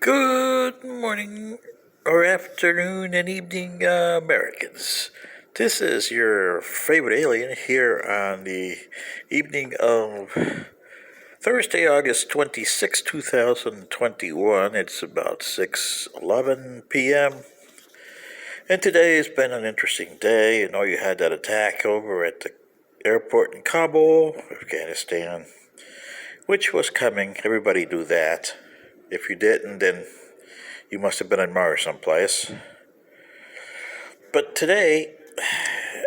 Good morning, or afternoon, and evening, Americans. This is your favorite alien here on the evening of Thursday, August 26, 2021. It's about 6:11 p.m. And today has been an interesting day. You know, you had that attack over at the airport in Kabul, Afghanistan, which was coming. Everybody knew that. If you didn't, then you must have been on Mars someplace. But today,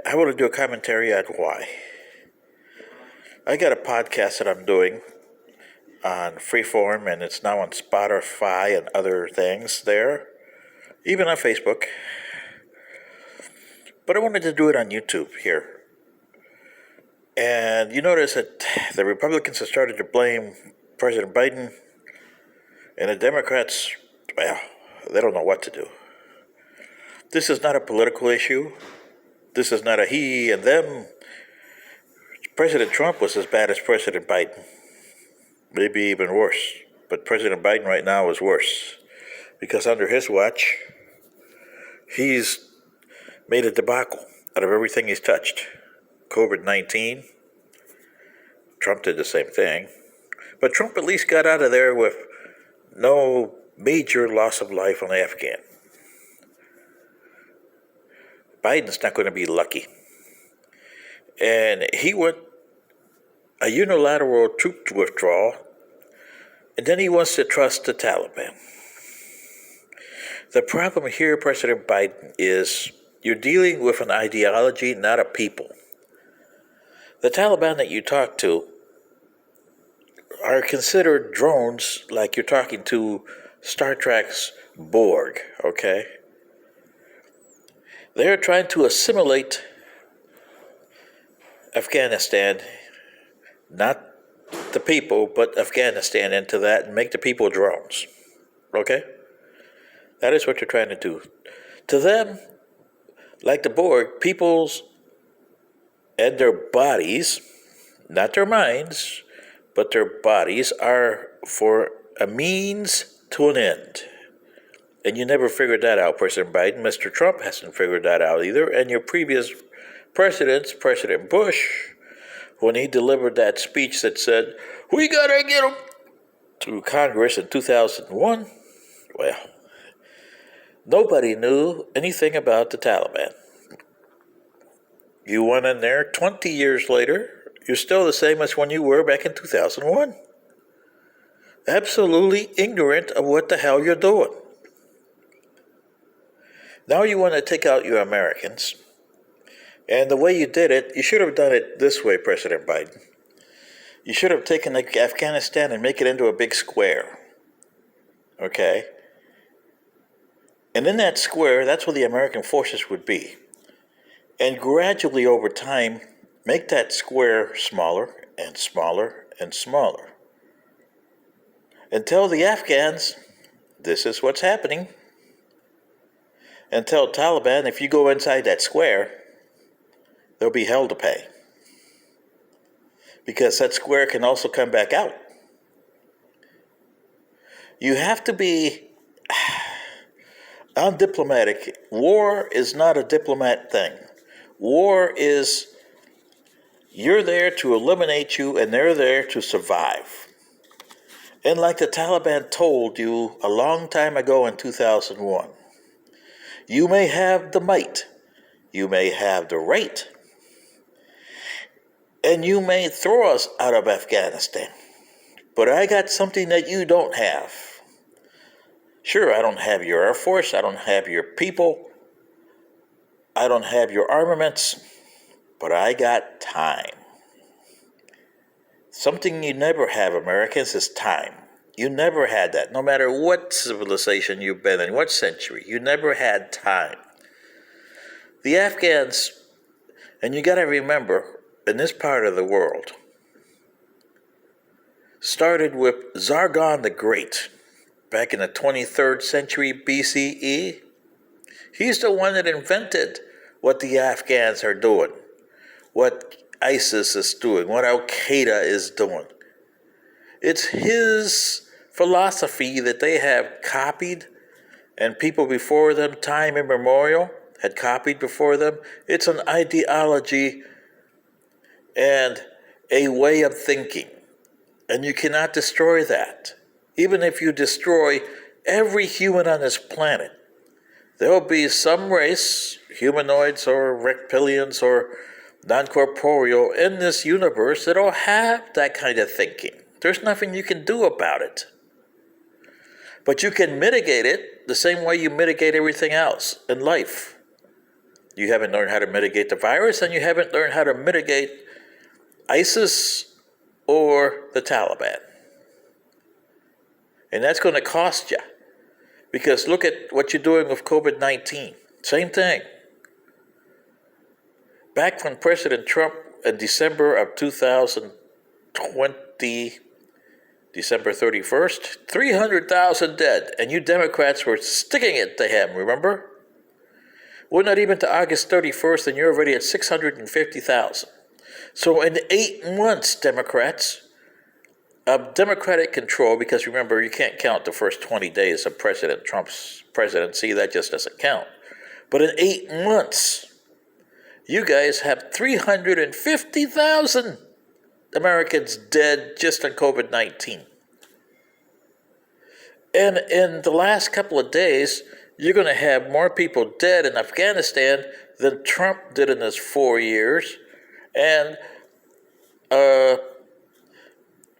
I want to do a commentary on why. I got a podcast that I'm doing on Freeform, and it's now on Spotify and other things there, even on Facebook. But I wanted to do it on YouTube here. And you notice that the Republicans have started to blame President Biden, and the Democrats, well, they don't know what to do. This is not a political issue. This is not a he and them. President Trump was as bad as President Biden. Maybe even worse. But President Biden right now is worse. Because under his watch, he's made a debacle out of everything he's touched. COVID-19. Trump did the same thing. But Trump at least got out of there with no major loss of life on the Afghan. Biden's not going to be lucky. And he went a unilateral troop withdrawal, and then he wants to trust the Taliban. The problem here, President Biden, is you're dealing with an ideology, not a people. The Taliban that you talk to are considered drones like you're talking to Star Trek's Borg, okay? They're trying to assimilate Afghanistan, not the people, but Afghanistan into that and make the people drones. Okay? That is what they're trying to do. To them, like the Borg, peoples and their bodies, not their minds, but their bodies are for a means to an end. And you never figured that out, President Biden. Mr. Trump hasn't figured that out either. And your previous presidents, President Bush, when he delivered that speech that said, "We gotta get them," to Congress in 2001, well, nobody knew anything about the Taliban. You went in there 20 years later, you're still the same as when you were back in 2001. Absolutely ignorant of what the hell you're doing. Now you want to take out your Americans. And the way you did it, you should have done it this way, President Biden. You should have taken Afghanistan and make it into a big square. Okay? And in that square, that's where the American forces would be. And gradually over time, make that square smaller and smaller and smaller. And tell the Afghans, this is what's happening. And tell Taliban, if you go inside that square, there'll be hell to pay. Because that square can also come back out. You have to be undiplomatic. War is not a diplomat thing. War is, you're there to eliminate you and they're there to survive. And like the Taliban told you a long time ago in 2001, you may have the might, you may have the right, and you may throw us out of Afghanistan. But I got something that you don't have. Sure, I don't have your Air Force, I don't have your people, I don't have your armaments, but I got time. Something you never have, Americans, is time. You never had that. No matter what civilization you've been in, what century, you never had time. The Afghans, and you got to remember, in this part of the world, started with Sargon the Great, back in the 23rd century BCE. He's the one that invented what the Afghans are doing, what ISIS is doing, what Al-Qaeda is doing. It's his philosophy that they have copied, and people before them, time immemorial, had copied before them. It's an ideology and a way of thinking. And you cannot destroy that. Even if you destroy every human on this planet, there will be some race, humanoids or reptilians or non-corporeal, in this universe that will have that kind of thinking. There's nothing you can do about it. But you can mitigate it the same way you mitigate everything else in life. You haven't learned how to mitigate the virus, and you haven't learned how to mitigate ISIS or the Taliban. And that's going to cost you. Because look at what you're doing with COVID-19. Same thing. Back when President Trump, in December of 2020, December 31st, 300,000 dead. And you Democrats were sticking it to him, remember? We're not even to August 31st, and you're already at 650,000. So in 8 months, Democrats, of Democratic control, because remember, you can't count the first 20 days of President Trump's presidency. That just doesn't count. But in 8 months, you guys have 350,000 Americans dead just on COVID-19. And in the last couple of days, you're going to have more people dead in Afghanistan than Trump did in his 4 years. And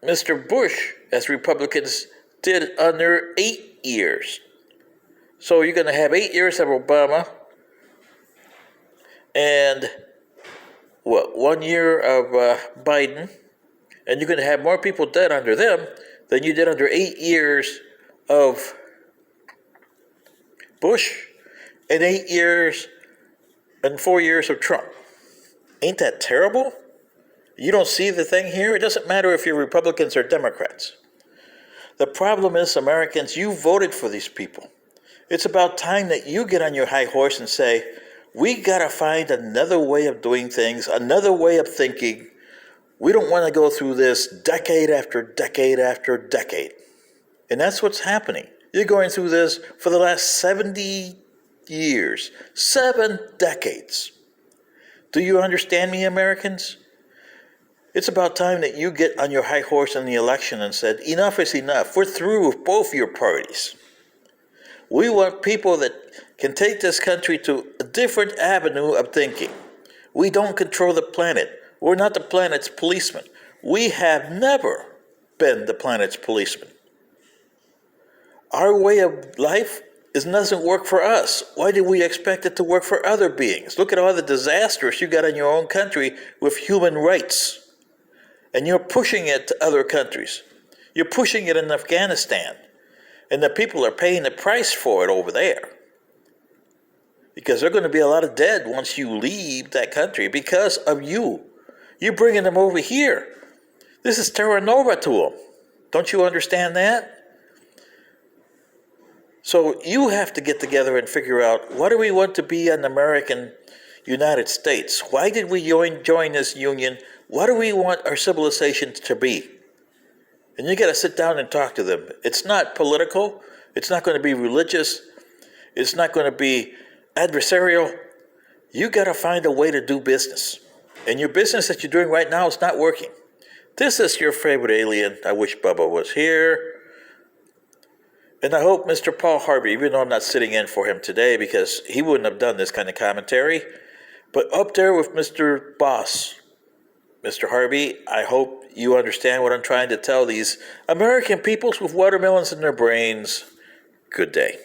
Mr. Bush, as Republicans, did under 8 years. So you're going to have 8 years of Obama and 1 year of Biden, and you're going to have more people dead under them than you did under 8 years of Bush and 8 years and 4 years of Trump. Ain't that terrible? You don't see the thing here? It doesn't matter if you're Republicans or Democrats. The problem is, Americans, you voted for these people. It's about time that you get on your high horse and say, we got to find another way of doing things, another way of thinking. We don't want to go through this decade after decade after decade. And that's what's happening. You're going through this for the last 70 years, 7 decades. Do you understand me, Americans? It's about time that you get on your high horse in the election and said, enough is enough. We're through with both your parties. We want people that can take this country to a different avenue of thinking. We don't control the planet. We're not the planet's policemen. We have never been the planet's policemen. Our way of life doesn't work for us. Why do we expect it to work for other beings? Look at all the disasters you got in your own country with human rights. And you're pushing it to other countries. You're pushing it in Afghanistan. And the people are paying the price for it over there. Because there are going to be a lot of dead once you leave that country because of you. You're bringing them over here. This is terra nova to them. Don't you understand that? So you have to get together and figure out, what do we want to be an American United States? Why did we join this union? What do we want our civilization to be? And you got to sit down and talk to them. It's not political. It's not going to be religious. It's not going to be adversarial. You got to find a way to do business. And your business that you're doing right now is not working. This is your favorite alien. I wish Bubba was here. And I hope Mr. Paul Harvey, even though I'm not sitting in for him today because he wouldn't have done this kind of commentary, but up there with Mr. Boss, Mr. Harvey, I hope you understand what I'm trying to tell these American peoples with watermelons in their brains. Good day.